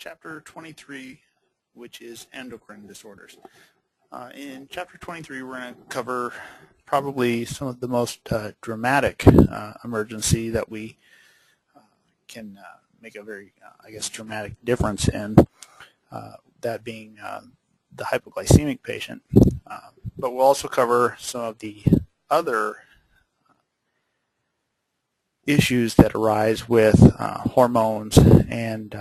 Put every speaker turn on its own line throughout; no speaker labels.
Chapter 23, which is Endocrine Disorders. In Chapter 23, we're going to cover probably some of the most dramatic emergency that we can make a very, dramatic difference in, that being the hypoglycemic patient. But we'll also cover some of the other issues that arise with hormones and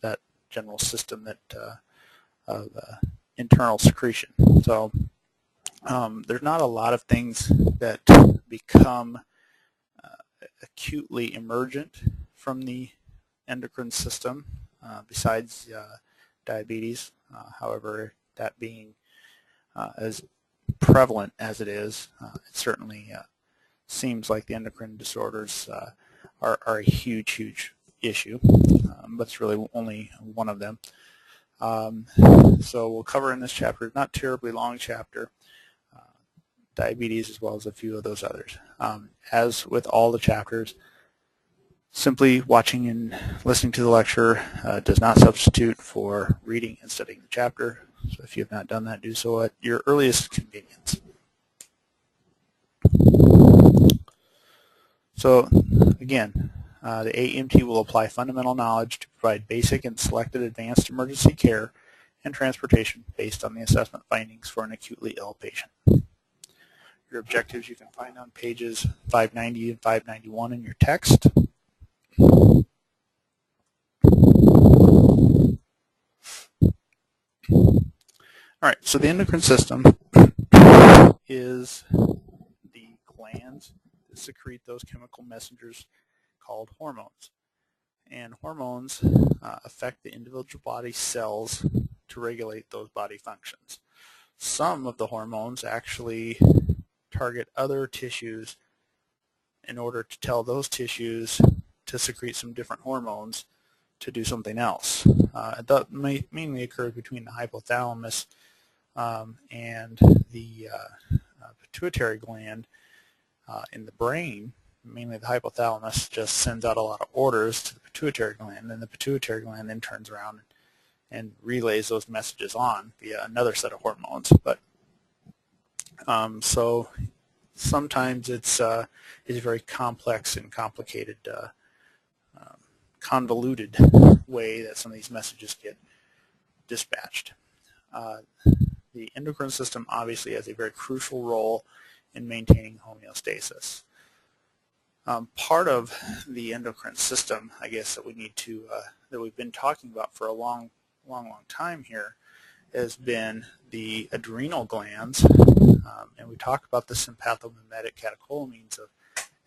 that general system that of internal secretion. So there's not a lot of things that become acutely emergent from the endocrine system besides diabetes. However, that being as prevalent as it is, it certainly seems like the endocrine disorders are a huge issue, but it's really only one of them. So we'll cover in this chapter, not terribly long chapter, diabetes as well as a few of those others. As with all the chapters, simply watching and listening to the lecture does not substitute for reading and studying the chapter. So if you have not done that, do so at your earliest convenience. So again, the AEMT will apply fundamental knowledge to provide basic and selected advanced emergency care and transportation based on the assessment findings for an acutely ill patient. Your objectives you can find on pages 590 and 591 in your text. All right, so the endocrine system is the glands that secrete those chemical messengers called hormones. And hormones affect the individual body cells to regulate those body functions. Some of the hormones actually target other tissues in order to tell those tissues to secrete some different hormones to do something else. That mainly occurs between the hypothalamus and the pituitary gland in the brain. Mainly the hypothalamus just sends out a lot of orders to the pituitary gland, and the pituitary gland then turns around and relays those messages on via another set of hormones. But so sometimes it's a very complex and complicated, convoluted way that some of these messages get dispatched. The endocrine system obviously has a very crucial role in maintaining homeostasis. Part of the endocrine system, I guess, that we need to that we've been talking about for a long time here has been the adrenal glands, and we talk about the sympathomimetic catecholamines of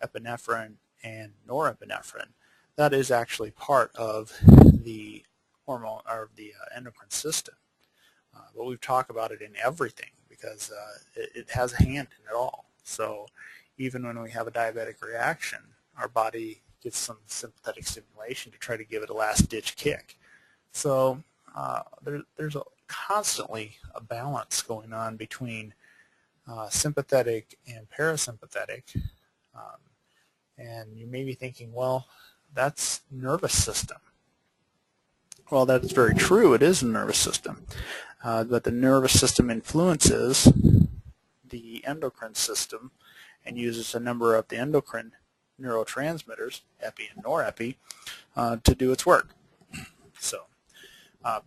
epinephrine and norepinephrine. That is actually part of the hormone or the endocrine system. But we've talked about it in everything because it has a hand in it all. So even when we have a diabetic reaction, our body gets some sympathetic stimulation to try to give it a last-ditch kick. So there's constantly a balance going on between sympathetic and parasympathetic. And you may be thinking, well, that's nervous system. Well, that's very true. It is the nervous system. But the nervous system influences the endocrine system and uses a number of the endocrine neurotransmitters, epi and norepi, to do its work. So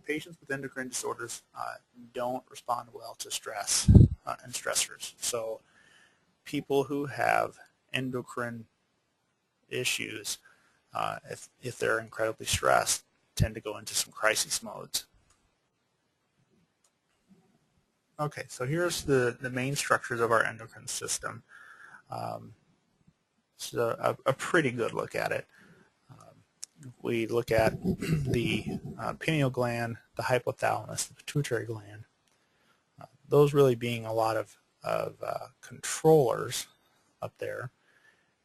patients with endocrine disorders don't respond well to stress and stressors. So people who have endocrine issues, if they're incredibly stressed, tend to go into some crisis modes. Okay, so here's the main structures of our endocrine system. So a pretty good look at it. We look at the pineal gland, the hypothalamus, the pituitary gland, those really being a lot of controllers up there.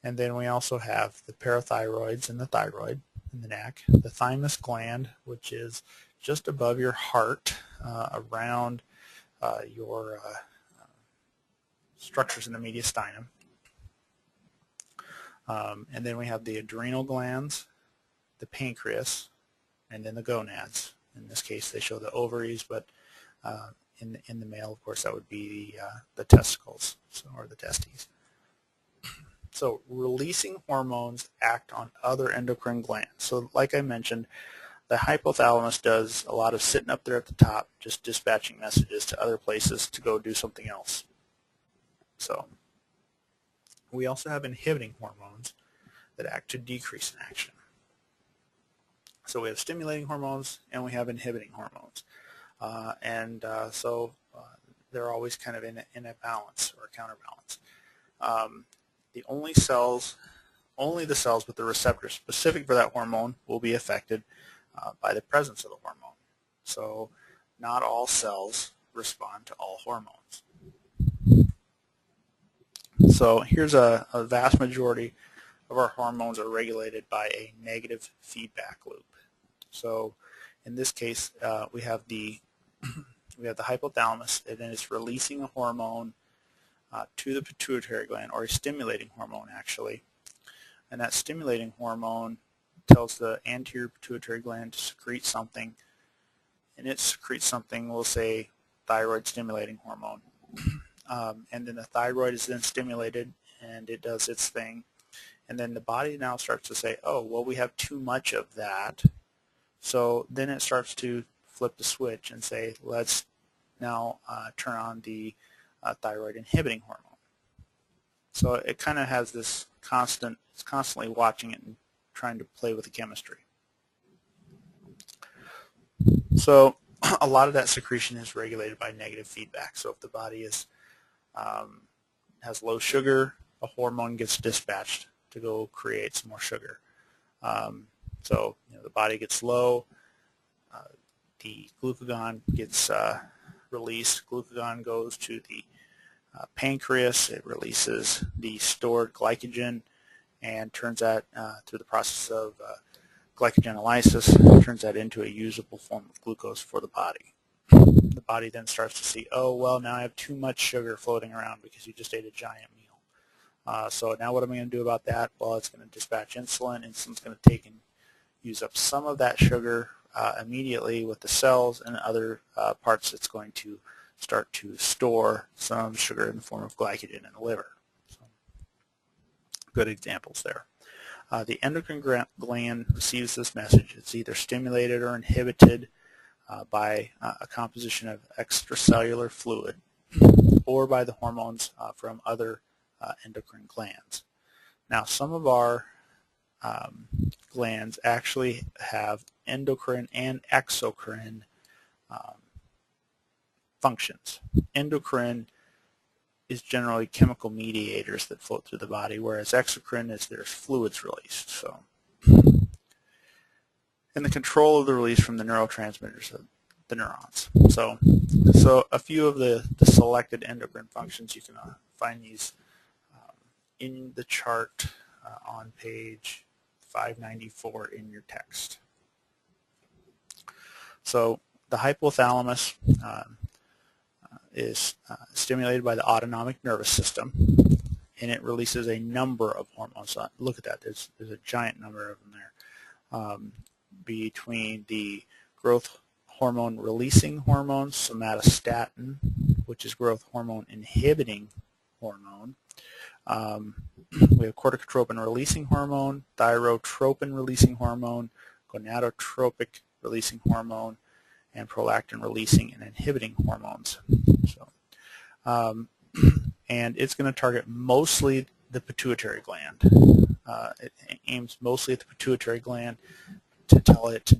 And then we also have the parathyroids and the thyroid in the neck, the thymus gland, which is just above your heart, around your structures in the mediastinum. And then we have the adrenal glands, the pancreas, and then the gonads. In this case, they show the ovaries, but in the male, of course, that would be the testicles, or the testes. So releasing hormones act on other endocrine glands. So like I mentioned, the hypothalamus does a lot of sitting up there at the top, just dispatching messages to other places to go do something else. So we also have inhibiting hormones that act to decrease in action. So we have stimulating hormones and we have inhibiting hormones. So they're always kind of in a balance or a counterbalance. Only the cells with the receptor specific for that hormone will be affected by the presence of the hormone. So not all cells respond to all hormones. So here's a vast majority of our hormones are regulated by a negative feedback loop. So in this case, we have the hypothalamus, and then it's releasing a hormone to the pituitary gland, or a stimulating hormone actually. And that stimulating hormone tells the anterior pituitary gland to secrete something, and it secretes something, we'll say thyroid stimulating hormone. And then the thyroid is then stimulated and it does its thing, and then the body now starts to say, oh, well, we have too much of that. So then it starts to flip the switch and say, let's now turn on the thyroid inhibiting hormone. So it kind of has this it's constantly watching it and trying to play with the chemistry. So a lot of that secretion is regulated by negative feedback. So if the body has low sugar, a hormone gets dispatched to go create some more sugar. So the body gets low, the glucagon gets released. Glucagon goes to the pancreas. It releases the stored glycogen and turns that through the process of glycogenolysis, turns that into a usable form of glucose for the body. The body then starts to see, oh, well, now I have too much sugar floating around because you just ate a giant meal. So now what am I going to do about that? Well, it's going to dispatch insulin. Insulin's going to take and use up some of that sugar immediately with the cells, and other parts it's going to start to store some sugar in the form of glycogen in the liver. So, good examples there. The endocrine gland receives this message. It's either stimulated or inhibited by a composition of extracellular fluid or by the hormones from other endocrine glands. Now, some of our glands actually have endocrine and exocrine functions. Endocrine is generally chemical mediators that float through the body, whereas exocrine is there's fluids released. So, and the control of the release from the neurotransmitters of the neurons. So a few of the selected endocrine functions, you can find these in the chart on page 594 in your text. So the hypothalamus is stimulated by the autonomic nervous system, and it releases a number of hormones. So look at that. There's a giant number of them there. Between the growth hormone releasing hormones, somatostatin, which is growth hormone inhibiting hormone. We have corticotropin releasing hormone, thyrotropin releasing hormone, gonadotropic releasing hormone, and prolactin releasing and inhibiting hormones. So, and it's going to target mostly the pituitary gland. It aims mostly at the pituitary gland to tell it to